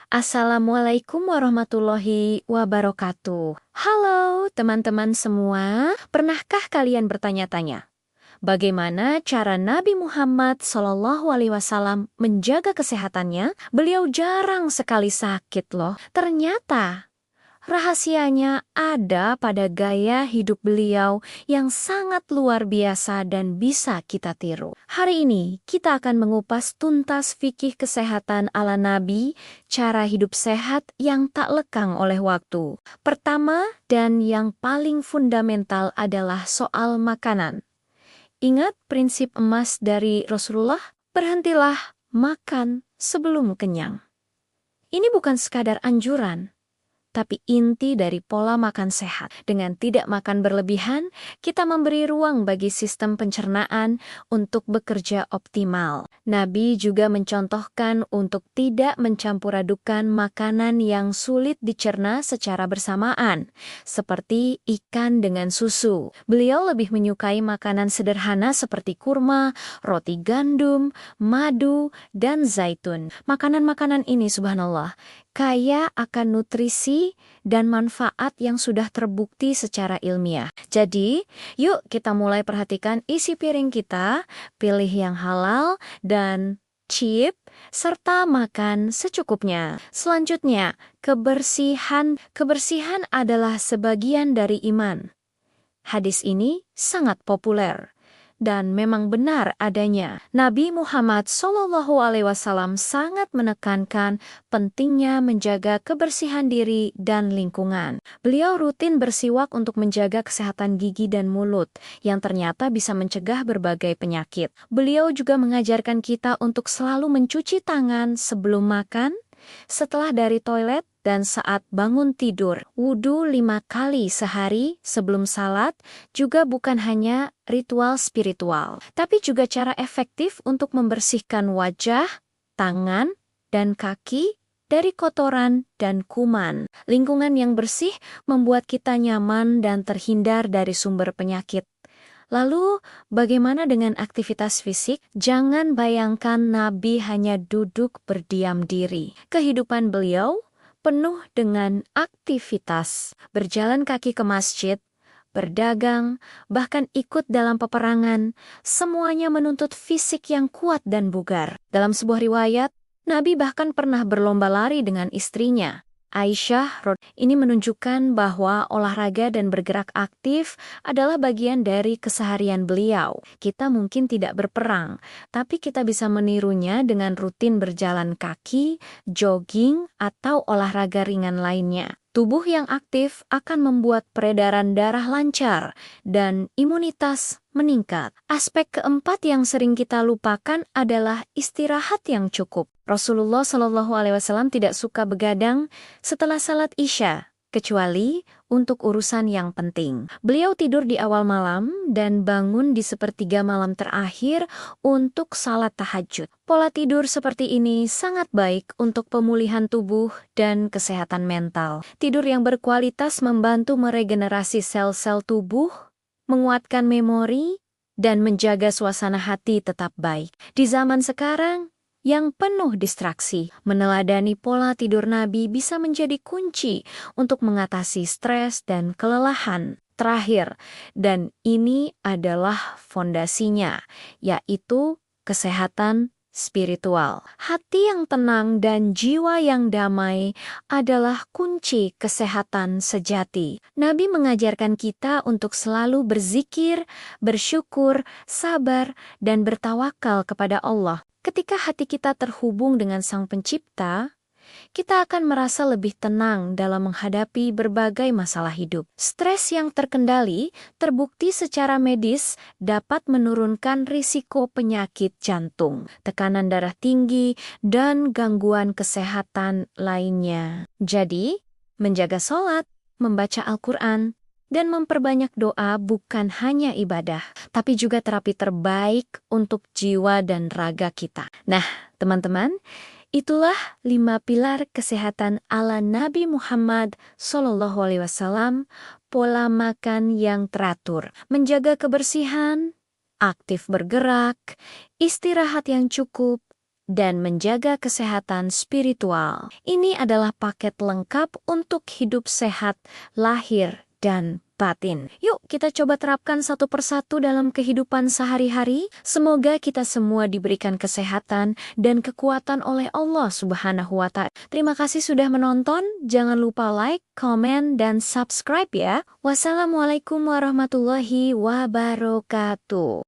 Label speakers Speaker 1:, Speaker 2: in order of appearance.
Speaker 1: Assalamualaikum warahmatullahi wabarakatuh. Halo teman-teman semua, pernahkah kalian bertanya-tanya, bagaimana cara Nabi Muhammad SAW menjaga kesehatannya? Beliau jarang sekali sakit loh. Ternyata rahasianya ada pada gaya hidup beliau yang sangat luar biasa dan bisa kita tiru. Hari ini kita akan mengupas tuntas fikih kesehatan ala Nabi, cara hidup sehat yang tak lekang oleh waktu. Pertama dan yang paling fundamental adalah soal makanan. Ingat prinsip emas dari Rasulullah? Berhentilah makan sebelum kenyang. Ini bukan sekadar anjuran, tapi inti dari pola makan sehat. Dengan tidak makan berlebihan, kita memberi ruang bagi sistem pencernaan untuk bekerja optimal. Nabi juga mencontohkan untuk tidak mencampur adukan makanan yang sulit dicerna secara bersamaan, seperti ikan dengan susu. Beliau lebih menyukai makanan sederhana seperti kurma, roti gandum, madu, dan zaitun. Makanan-makanan ini, subhanallah, kaya akan nutrisi dan manfaat yang sudah terbukti secara ilmiah. Jadi, yuk kita mulai perhatikan isi piring kita, pilih yang halal dan cheap, serta makan secukupnya. Selanjutnya, kebersihan. Kebersihan adalah sebagian dari iman. Hadis ini sangat populer dan memang benar adanya. Nabi Muhammad SAW sangat menekankan pentingnya menjaga kebersihan diri dan lingkungan. Beliau rutin bersiwak untuk menjaga kesehatan gigi dan mulut, yang ternyata bisa mencegah berbagai penyakit. Beliau juga mengajarkan kita untuk selalu mencuci tangan sebelum makan, setelah dari toilet, dan saat bangun tidur. Wudhu 5 kali sehari sebelum salat juga bukan hanya ritual spiritual, tapi juga cara efektif untuk membersihkan wajah, tangan, dan kaki dari kotoran dan kuman. Lingkungan yang bersih membuat kita nyaman dan terhindar dari sumber penyakit. Lalu, bagaimana dengan aktivitas fisik? Jangan bayangkan Nabi hanya duduk berdiam diri. Kehidupan beliau penuh dengan aktivitas, berjalan kaki ke masjid, berdagang, bahkan ikut dalam peperangan. Semuanya menuntut fisik yang kuat dan bugar. Dalam sebuah riwayat, Nabi bahkan pernah berlomba lari dengan istrinya, Aisyah. Ini menunjukkan bahwa olahraga dan bergerak aktif adalah bagian dari keseharian beliau. Kita mungkin tidak berperang, tapi kita bisa menirunya dengan rutin berjalan kaki, jogging, atau olahraga ringan lainnya. Tubuh yang aktif akan membuat peredaran darah lancar dan imunitas meningkat. Aspek keempat yang sering kita lupakan adalah istirahat yang cukup. Rasulullah SAW tidak suka begadang setelah salat Isya, kecuali untuk urusan yang penting. Beliau tidur di awal malam dan bangun di sepertiga malam terakhir untuk salat tahajud. Pola tidur seperti ini sangat baik untuk pemulihan tubuh dan kesehatan mental. Tidur yang berkualitas membantu meregenerasi sel-sel tubuh, menguatkan memori, dan menjaga suasana hati tetap baik. Di zaman sekarang yang penuh distraksi, meneladani pola tidur Nabi bisa menjadi kunci untuk mengatasi stres dan kelelahan. Terakhir, dan ini adalah fondasinya, yaitu kesehatan spiritual. Hati yang tenang dan jiwa yang damai adalah kunci kesehatan sejati. Nabi mengajarkan kita untuk selalu berzikir, bersyukur, sabar, dan bertawakal kepada Allah. Ketika hati kita terhubung dengan Sang Pencipta, kita akan merasa lebih tenang dalam menghadapi berbagai masalah hidup. Stres yang terkendali terbukti secara medis dapat menurunkan risiko penyakit jantung, tekanan darah tinggi, dan gangguan kesehatan lainnya. Jadi, menjaga sholat, membaca Al-Quran, dan memperbanyak doa bukan hanya ibadah, tapi juga terapi terbaik untuk jiwa dan raga kita. Nah, teman-teman, itulah 5 pilar kesehatan ala Nabi Muhammad SAW, pola makan yang teratur, menjaga kebersihan, aktif bergerak, istirahat yang cukup, dan menjaga kesehatan spiritual. Ini adalah paket lengkap untuk hidup sehat, lahir, dan batin. Yuk kita coba terapkan satu persatu dalam kehidupan sehari-hari. Semoga kita semua diberikan kesehatan dan kekuatan oleh Allah Subhanahu wa Ta'ala. Terima kasih sudah menonton. Jangan lupa like, komen, dan subscribe ya. Wassalamualaikum warahmatullahi wabarakatuh.